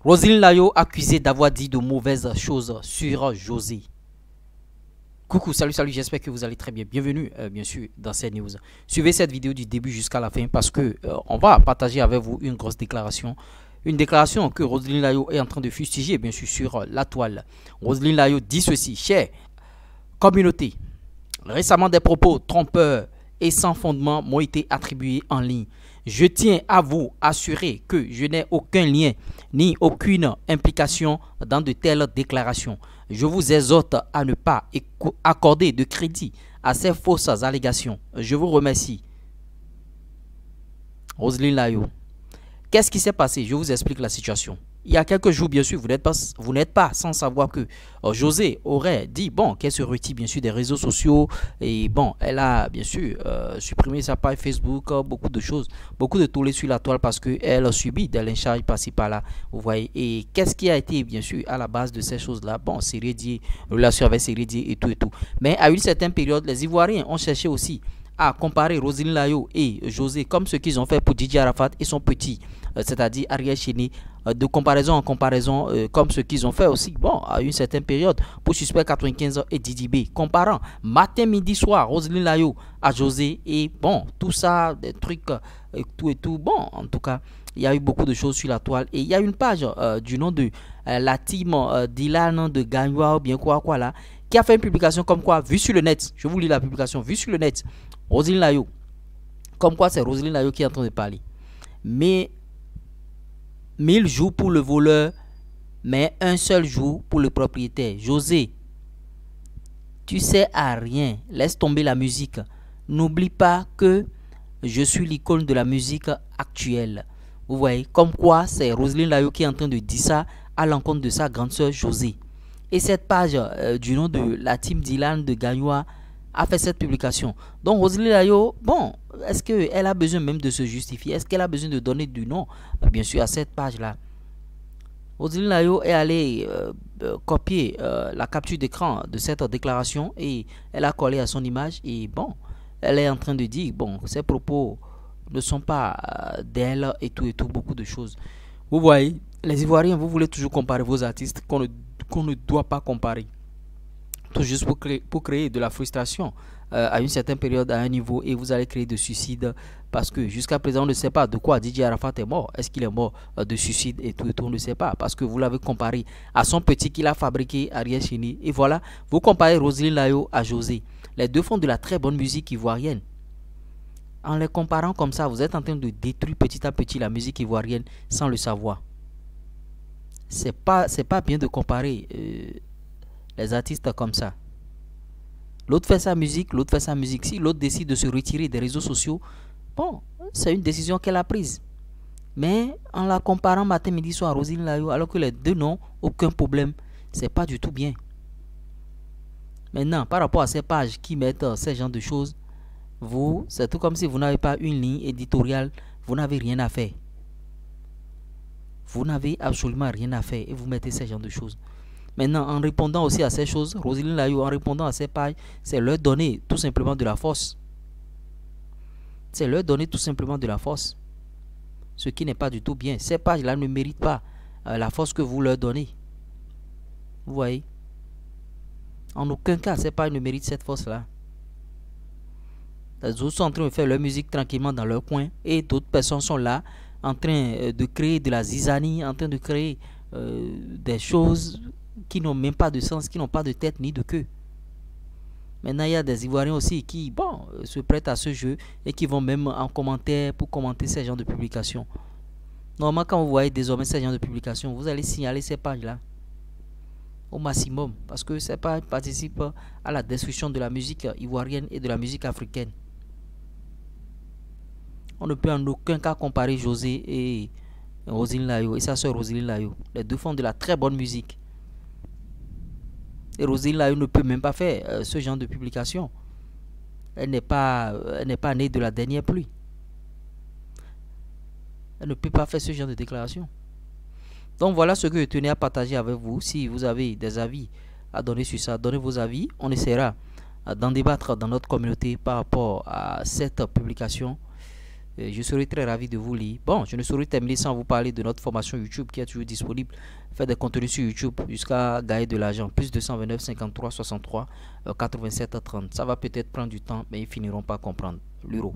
Roselyne Layo accusée d'avoir dit de mauvaises choses sur José. Coucou, salut, j'espère que vous allez très bien. Bienvenue, bien sûr, dans cette news. Suivez cette vidéo du début jusqu'à la fin parce que on va partager avec vous une grosse déclaration. Une déclaration que Roselyne Layo est en train de fustiger, bien sûr, sur la toile. Roselyne Layo dit ceci: chère communauté, récemment des propos trompeurs et sans fondement m'ont été attribués en ligne. Je tiens à vous assurer que je n'ai aucun lien ni aucune implication dans de telles déclarations. Je vous exhorte à ne pas accorder de crédit à ces fausses allégations. Je vous remercie. Roselyne Layo. Qu'est-ce qui s'est passé? Je vous explique la situation. Il y a quelques jours, bien sûr, vous n'êtes pas sans savoir que José aurait dit, bon, qu'elle se retire bien sûr des réseaux sociaux. Et bon, elle a bien sûr supprimé sa page Facebook, beaucoup de choses, beaucoup de tollés sur la toile parce qu'elle a subi des lynchages par-ci par-là. Vous voyez. Et qu'est-ce qui a été bien sûr à la base de ces choses-là? Bon, Sérédier, relation avec Sérédier et tout et tout. Mais à une certaine période, les Ivoiriens ont cherché aussi à comparer Roselyne Layo et José comme ce qu'ils ont fait pour Didier Arafat et son petit, c'est-à-dire Ariel Chéni, de comparaison en comparaison, comme ce qu'ils ont fait aussi, bon, à une certaine période pour Suspect 95 et Didi B, comparant matin, midi, soir, Roselyne Layo à José et bon, tout ça, des trucs et tout, bon, en tout cas, il y a eu beaucoup de choses sur la toile et il y a une page du nom de la team Dylan de Gagnoua ou bien quoi là, qui a fait une publication comme quoi, vue sur le net, je vous lis la publication, vue sur le net, Roselyne Layo, comme quoi c'est Roselyne Layo qui est en train de parler. Mais 1000 jours pour le voleur, mais un seul jour pour le propriétaire. José, tu sais à rien, laisse tomber la musique. N'oublie pas que je suis l'icône de la musique actuelle. Vous voyez, comme quoi c'est Roselyne Layo qui est en train de dire ça à l'encontre de sa grande soeur José. Et cette page du nom de la team Dylan de Gagnoua a fait cette publication. Donc Roselyne Layo, bon, est-ce qu'elle a besoin même de se justifier? Est-ce qu'elle a besoin de donner du nom, bien sûr, à cette page-là? Roselyne Layo est allée copier la capture d'écran de cette déclaration et elle a collé à son image. Et bon, elle est en train de dire, bon, ses propos ne sont pas d'elle et tout, beaucoup de choses. Vous voyez, les Ivoiriens, vous voulez toujours comparer vos artistes qu'on ne doit pas comparer. Tout juste pour créer de la frustration à une certaine période, à un niveau, et vous allez créer de suicide parce que jusqu'à présent on ne sait pas de quoi Didier Arafat est mort. Est-ce qu'il est mort de suicide et tout, on ne sait pas parce que vous l'avez comparé à son petit qu'il a fabriqué, Ariel Chéni. Et voilà, vous comparez Roselyne Layo à José. Les deux font de la très bonne musique ivoirienne. En les comparant comme ça, vous êtes en train de détruire petit à petit la musique ivoirienne sans le savoir. C'est pas bien de comparer les artistes comme ça. L'autre fait sa musique, l'autre fait sa musique. Si l'autre décide de se retirer des réseaux sociaux, bon, c'est une décision qu'elle a prise. Mais en la comparant matin, midi, soir à Roselyne Layo, alors que les deux n'ont aucun problème, c'est pas du tout bien. Maintenant, par rapport à ces pages qui mettent ces genres de choses, vous, c'est tout comme si vous n'avez pas une ligne éditoriale, vous n'avez rien à faire. Vous n'avez absolument rien à faire et vous mettez ces genres de choses. Maintenant, en répondant aussi à ces choses, Roselyne Layo, en répondant à ces pages, c'est leur donner tout simplement de la force. C'est leur donner tout simplement de la force. Ce qui n'est pas du tout bien. Ces pages-là ne méritent pas la force que vous leur donnez. Vous voyez? En aucun cas, ces pages ne méritent cette force-là. Les autres sont en train de faire leur musique tranquillement dans leur coin et d'autres personnes sont là en train de créer de la zizanie, en train de créer des choses qui n'ont même pas de sens, qui n'ont pas de tête ni de queue. Maintenant, il y a des Ivoiriens aussi qui, bon, se prêtent à ce jeu et qui vont même en commentaire pour commenter ces genres de publications. Normalement, quand vous voyez désormais ces genres de publications, vous allez signaler ces pages-là au maximum parce que ces pages participent à la destruction de la musique ivoirienne et de la musique africaine. On ne peut en aucun cas comparer José et Roselyne Layo et sa soeur Roselyne Layo. Les deux font de la très bonne musique. Et Roselyne Layo ne peut même pas faire ce genre de publication. Elle n'est pas née de la dernière pluie. Elle ne peut pas faire ce genre de déclaration. Donc voilà ce que je tenais à partager avec vous. Si vous avez des avis à donner sur ça, donnez vos avis. On essaiera d'en débattre dans notre communauté par rapport à cette publication. Je serai très ravi de vous lire. Bon, je ne saurais terminer sans vous parler de notre formation YouTube qui est toujours disponible. Faites des contenus sur YouTube jusqu'à gagner de l'argent. Plus 229 53 63 87 30. Ça va peut-être prendre du temps, mais ils finiront par comprendre l'euro.